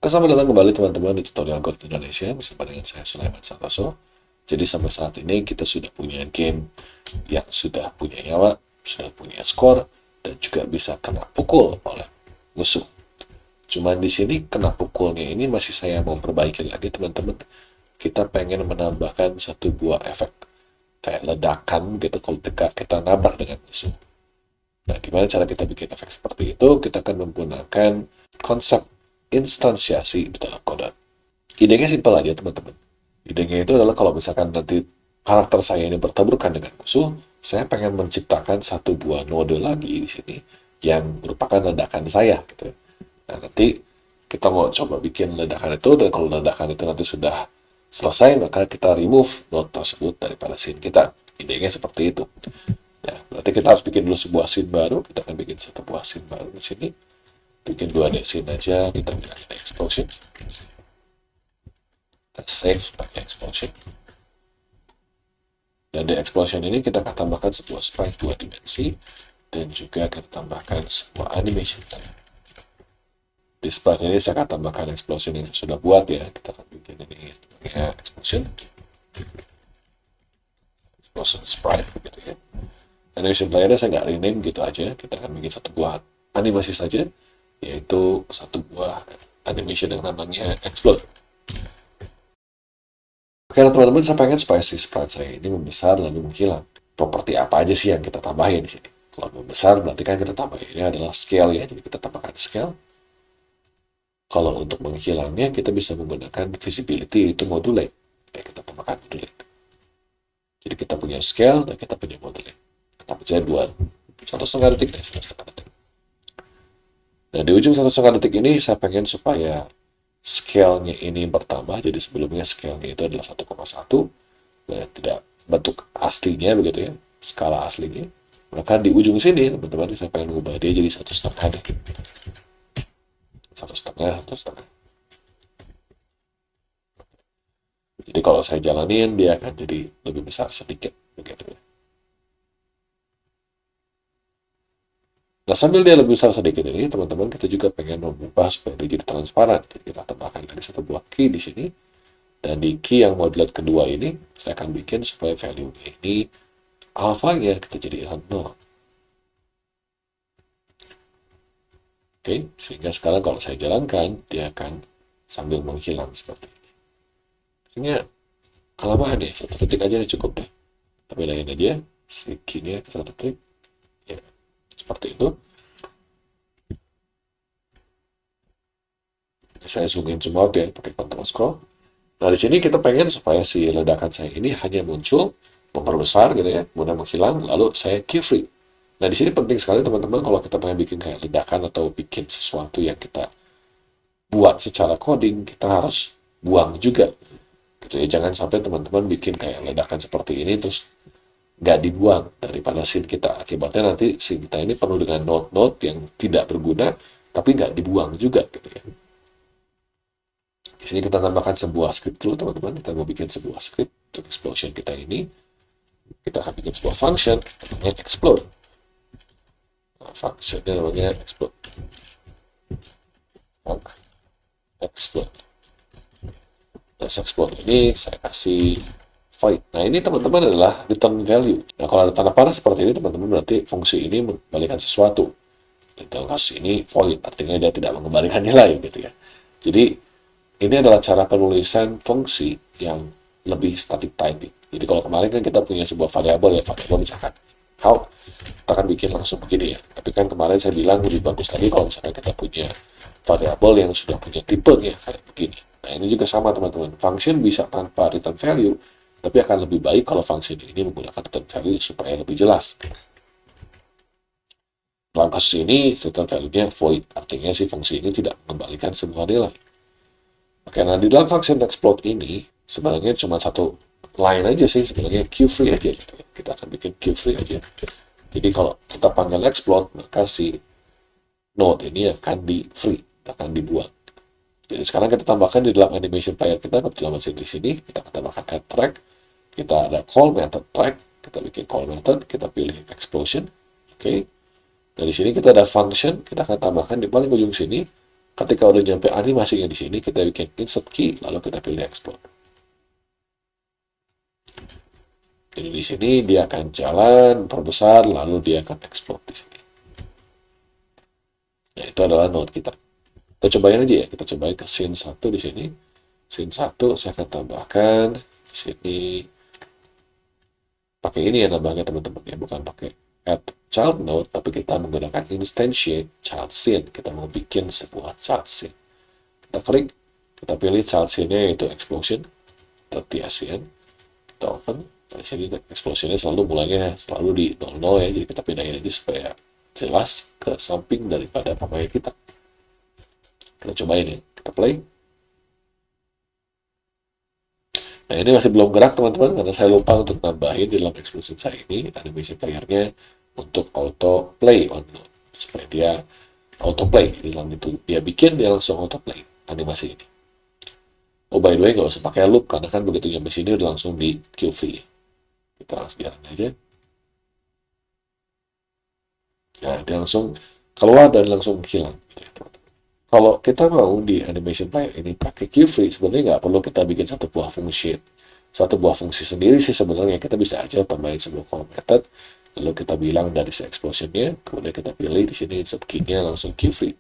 Selamat datang kembali teman-teman di tutorial Code Indonesia bersama dengan saya Sulaiman Santoso. Jadi sampai saat ini kita sudah punya game yang sudah punya nyawa, sudah punya skor, dan juga bisa kena pukul oleh musuh. Cuman di sini kena pukulnya ini masih saya mau perbaiki lagi teman-teman. Kita pengen menambahkan satu buah efek kayak ledakan gitu kalau kita nabrak dengan musuh. Nah, gimana cara kita bikin efek seperti itu? Kita akan menggunakan konsep instansiasi di dalam kode. Idenya simpel aja, teman-teman. Idenya itu adalah kalau misalkan nanti karakter saya ini bertaburkan dengan musuh, saya pengen menciptakan satu buah node lagi di sini yang merupakan ledakan saya, gitu. Nah, nanti kita mau coba bikin ledakan itu, dan kalau ledakan itu nanti sudah selesai, maka kita remove node tersebut daripada scene kita. Idenya seperti itu. Ya, berarti kita harus bikin dulu sebuah scene baru. Kita akan bikin satu buah scene baru di sini. Bikin 2D scene aja, kita bilang ini explosion. Kita save sebagai explosion. Dan di explosion ini kita akan tambahkan sebuah sprite 2 dimensi, dan juga kita tambahkan sebuah animation. Di sprite ini saya akan tambahkan explosion yang saya sudah buat ya. Kita akan bikin ini sebagai explosion sprite gitu ya. Animation playernya saya nggak rename gitu aja. Kita akan bikin satu buah animasi saja, yaitu satu buah animation yang namanya explode. Oke teman-teman, saya pengen supaya si sprite saya ini membesar lalu menghilang. Properti apa aja sih yang kita tambahin di sini? Kalau membesar berarti kan kita tambahin ini adalah scale ya, jadi kita tambahkan scale. Kalau untuk menghilangnya kita bisa menggunakan visibility, itu modulate. Ya, kita tambahkan modulate. Jadi kita punya scale dan kita punya modulate. Tapi saya 1,5 detik deh, 1,5 detik. Nah, di ujung 1,5 detik ini saya pengen supaya scale-nya ini bertambah. Jadi sebelumnya scale-nya itu adalah 1,1, nah, tidak bentuk aslinya begitu ya, skala aslinya. Maka di ujung sini teman-teman saya pengen ubah dia jadi 1,5 deh. 1,5. Jadi kalau saya jalanin dia akan jadi lebih besar sedikit begitu ya. Nah, sambil dia lebih besar sedikit ini, teman-teman, kita juga pengen mengubah supaya dia jadi transparan. Jadi kita tambahkan lagi satu buah key di sini. Dan di key yang modulate kedua ini, saya akan bikin supaya value-nya ini alpha-nya kita jadikan 0. Oke, sehingga sekarang kalau saya jalankan, dia akan sambil menghilang seperti ini. Kayaknya kelamaan ya, 1 detik aja cukup deh. Tapi lain aja, si key-nya ke 1 detik. Ya, seperti itu. Saya zoom in, zoom out ya, pakai control scroll. Nah, di sini kita pengen supaya si ledakan saya ini hanya muncul, memperbesar gitu ya, kemudian menghilang, lalu saya keyframe. Nah, di sini penting sekali teman-teman kalau kita pengen bikin kayak ledakan atau bikin sesuatu yang kita buat secara coding, kita harus buang juga. Gitu ya, jangan sampai teman-teman bikin kayak ledakan seperti ini terus nggak dibuang daripada scene kita. Akibatnya nanti scene kita ini penuh dengan node-node yang tidak berguna, tapi nggak dibuang juga gitu ya. Di sini kita tambahkan sebuah script dulu teman-teman. Kita mau bikin sebuah script untuk explosion kita ini. Kita akan bikin sebuah function namanya explode. Nah, functionnya namanya explode. Explode. Nah, explode ini saya kasih void. Nah, ini teman-teman adalah return value. Nah, kalau ada tanda panah seperti ini teman-teman, berarti fungsi ini mengembalikan sesuatu. Dalam kasus ini void, artinya dia tidak mengembalikan nilai gitu ya. Jadi ini adalah cara penulisan fungsi yang lebih static typing. Jadi kalau kemarin kan kita punya sebuah variabel ya, variabel misalkan how, kita akan bikin langsung begini ya. Tapi kan kemarin saya bilang lebih bagus lagi kalau misalkan kita punya variabel yang sudah punya tipe ya, kayak begini. Nah, ini juga sama teman-teman. Function bisa tanpa return value, tapi akan lebih baik kalau function ini menggunakan return value supaya lebih jelas. Dalam kasus ini, return value-nya void, artinya si fungsi ini tidak mengembalikan sebuah nilai. Oke, nah di dalam function explode ini sebenarnya cuma satu line aja sih, sebenarnya queue-free aja gitu ya. Kita akan bikin queue-free aja. Jadi kalau kita panggil explode, maka si node ini akan di-free, akan dibuang. Jadi sekarang kita tambahkan di dalam animation player kita, kebetulan masih di sini, kita akan tambahkan add track. Kita ada call method track, kita bikin call method, kita pilih explosion. Oke. Nah, di sini kita ada function, kita akan tambahkan di paling ujung sini Ketika udah nyampe animasinya di sini, kita bikin insert key, lalu kita pilih explode. Jadi di sini dia akan jalan, perbesar, lalu dia akan explode di sini. Nah, itu adalah node kita. Kita cobain aja ya, kita cobain ke scene 1 di sini. Scene 1 saya akan tambahkan di sini pakai ini ya nambahnya teman-teman ya, bukan pakai add child node, tapi kita menggunakan instantiate child scene. Kita mau bikin sebuah child scene. Kita klik, kita pilih child scene-nya yaitu explosion, .tscn, kita open. Di sini explosion-nya selalu mulainya selalu di 00 ya, jadi kita pindahin aja supaya jelas ke samping daripada pemain kita. Kita cobain ya, kita play. Nah, ini masih belum gerak teman-teman, karena saya lupa untuk nambahin di dalam explosion saya ini animation player-nya untuk auto play on node, supaya dia auto play di dalam itu. Dia bikin, dia langsung auto play animasi ini. Oh, by the way, nggak usah pakai loop, karena kan begitu nyampe sini udah langsung di QV. Kita langsung biarin aja. Nah, dia langsung keluar dan langsung hilang. Kalau kita mau di animation player ini pakai QFree, sebenarnya nggak perlu kita bikin satu buah fungsi sendiri sih sebenarnya. Kita bisa aja tambahin sebuah call method, lalu kita bilang dari si explosion-nya, kemudian kita pilih di sini insert key-nya langsung QFree.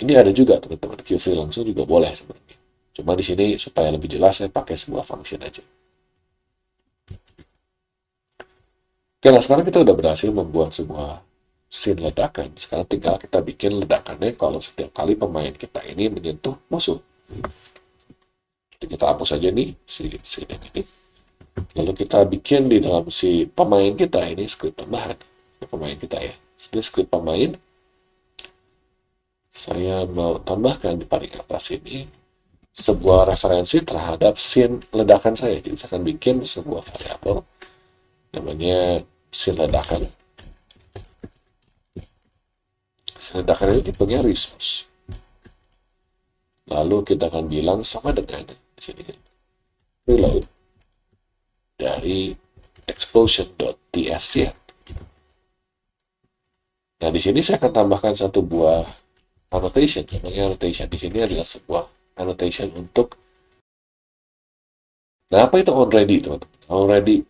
Ini ada juga teman-teman, QFree langsung juga boleh sebenarnya. Cuma di sini supaya lebih jelas saya pakai sebuah function aja. Oke, nah sekarang kita udah berhasil membuat sebuah scene ledakan. Sekarang tinggal kita bikin ledakannya kalau setiap kali pemain kita ini menyentuh musuh. Jadi kita hapus aja nih si scene ini. Lalu kita bikin di dalam si pemain kita ini script tambahan. Pemain kita ya. Jadi script pemain. Saya mau tambahkan di paling atas ini sebuah referensi terhadap scene ledakan saya. Jadi saya akan bikin sebuah variabel namanya scene ledakan. Scene ledakan ini tipenya resource. Lalu kita akan bilang sama dengan di sini reload dari explosion.tscn. Nah, di sini saya akan tambahkan satu buah annotation. Namanya annotation di sini adalah sebuah annotation untuk. Nah, apa itu onReady, teman-teman?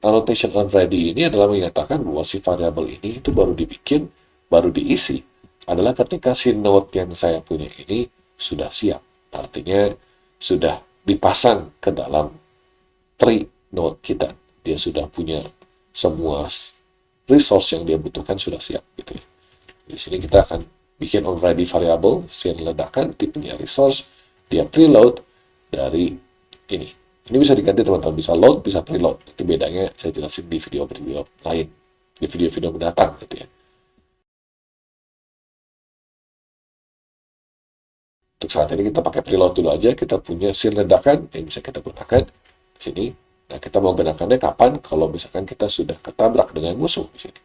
Annotation onReady ini adalah menyatakan bahwa si variabel ini itu baru dibikin, baru diisi adalah ketika si node yang saya punya ini sudah siap. Artinya sudah dipasang ke dalam tree node kita. Dia sudah punya semua resource yang dia butuhkan sudah siap gitu ya. Di sini kita akan bikin onReady variable, scene ledakan, tipenya resource, dia preload dari ini. Ini bisa diganti teman-teman, bisa load, bisa preload. Itu bedanya saya jelasin di video-video lain, di video-video mendatang gitu ya. Untuk saat ini kita pakai preload dulu aja, kita punya scene ledakan yang bisa kita gunakan di sini. Nah, kita mau gunakannya kapan? Kalau misalkan kita sudah ketabrak dengan musuh di sini.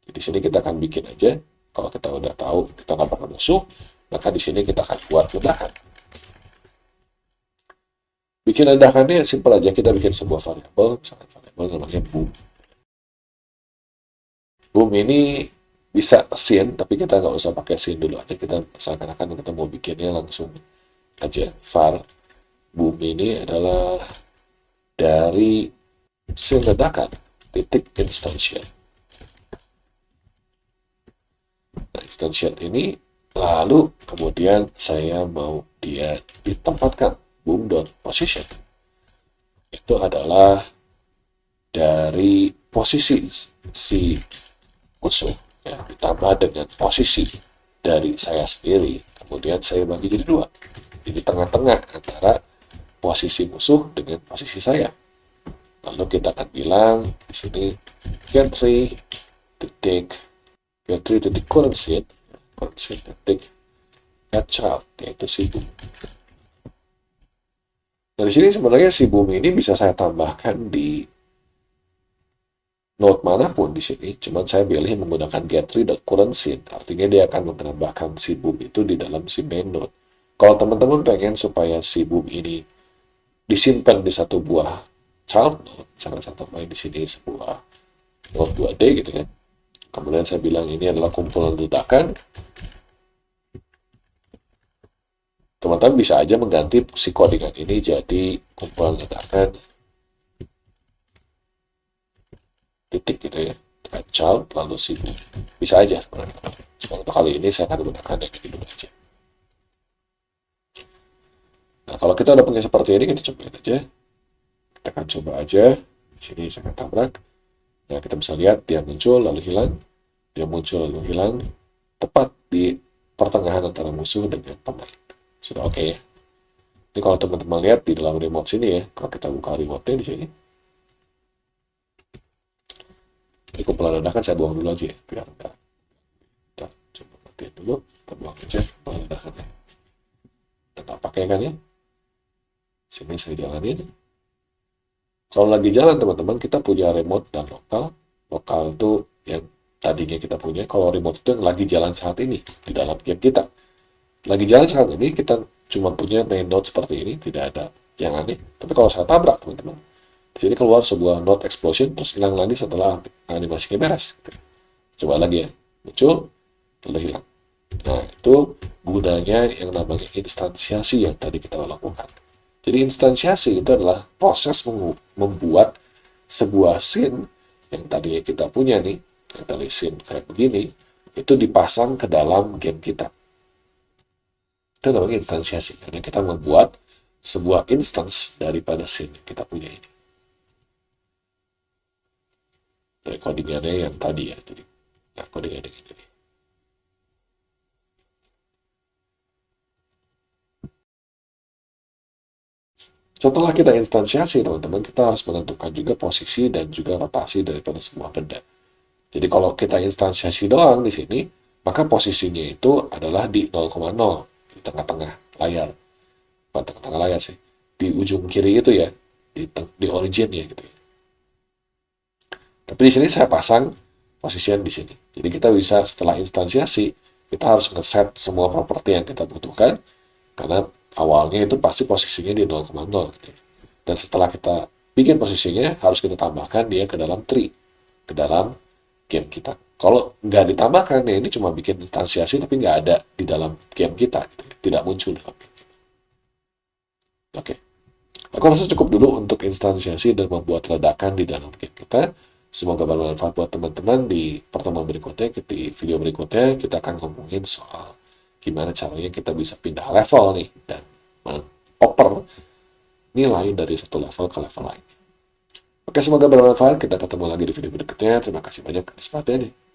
Di sini kita akan bikin aja, kalau kita udah tahu kita nabrak musuh, maka di sini kita akan buat ledakan. Bikin ledakannya simpel aja, kita bikin sebuah variabel, misalkan variabel namanya boom. Boom ini bisa scene, tapi kita nggak usah pakai scene dulu aja, kita seakan-akan kita mau bikinnya langsung aja. Var boom ini adalah dari scene ledakan, titik instantiate. Nah, instantiate ini, lalu kemudian saya mau dia ditempatkan boom.position. Itu adalah dari posisi si musuh ya, ditambah dengan posisi dari saya sendiri, kemudian saya bagi jadi dua, jadi tengah-tengah antara posisi musuh dengan posisi saya. Lalu kita akan bilang di sini get3 titik current scene titik add child, yaitu si boom. Nah, di sini sebenarnya si boom ini bisa saya tambahkan di node manapun di sini, cuman saya pilih menggunakan get3.currentScene, artinya dia akan menambahkan si boom itu di dalam si main node. Kalau teman-teman pengen supaya si boom ini disimpan di satu buah child node, misalkan saya tambahin di sini sebuah node 2D gitu kan. Kemudian saya bilang ini adalah kumpulan ledakan. Teman-teman bisa aja mengganti si codingan ini jadi kumpulan ledakan titik gitu ya, tekan child lalu sibuk, bisa aja sebenarnya. Cuma untuk kali ini saya akan gunakan yang ini dulu aja. Nah, kalau kita udah punya seperti ini, kita cobain aja. Kita akan coba aja. Di sini saya akan tabrak. Nah, kita bisa lihat dia muncul lalu hilang. Dia muncul lalu hilang. Tepat di pertengahan antara musuh dengan pemain. Sudah oke ya. Ini kalau teman-teman lihat di dalam remote sini ya. Kalau kita buka remote-nya di sini. Ini kumpulan ledakan saya buang dulu aja ya. Biar enggak. Kita coba matiin dulu. Kita buang aja kumpulan ledakannya. Kita pakai kan ya. Sini saya jalanin. Kalau lagi jalan teman-teman, kita punya remote dan lokal. Lokal itu yang tadinya kita punya. Kalau remote itu yang lagi jalan saat ini di dalam game kita. Lagi jalan saat ini, kita cuma punya main node seperti ini, tidak ada yang aneh. Tapi kalau saya tabrak teman-teman, di sini keluar sebuah node explosion, terus hilang lagi setelah animasinya beres. Coba lagi ya, muncul, lalu hilang. Nah, itu gunanya yang namanya instansiasi yang tadi kita lakukan. Jadi instansiasi itu adalah proses membuat sebuah scene yang tadinya kita punya nih, yang tadi scene kayak begini, itu dipasang ke dalam game kita. Itu namanya instansiasi, karena kita membuat sebuah instance daripada scene yang kita punya ini. Dari codingannya yang tadi ya, jadi ya codingannya ini. Setelah kita instansiasi, teman-teman, kita harus menentukan juga posisi dan juga rotasi daripada sebuah benda. Jadi kalau kita instansiasi doang di sini, maka posisinya itu adalah di 0,0, di tengah-tengah layar. Bukan tengah-tengah layar sih, di ujung kiri itu ya, di origin ya gitu ya. Tapi di sini saya pasang posisinya di sini. Jadi kita bisa setelah instansiasi, kita harus ngeset semua properti yang kita butuhkan, karena awalnya itu pasti posisinya di 0,0 gitu ya. Dan setelah kita bikin posisinya, harus kita tambahkan dia ke dalam tree, ke dalam game kita. Kalau nggak ditambahkan, ya ini cuma bikin instansiasi tapi nggak ada di dalam game kita, gitu ya. Tidak muncul dalam game kita. Oke, aku rasa cukup dulu untuk instansiasi dan membuat ledakan di dalam game kita. Semoga bermanfaat buat teman-teman. Di pertemuan berikutnya, di video berikutnya, kita akan ngomongin soal gimana caranya kita bisa pindah level nih dan oper nilai dari satu level ke level lain. Oke, semoga bermanfaat. Kita ketemu lagi di video berikutnya. Terima kasih banyak atas perhatiannya.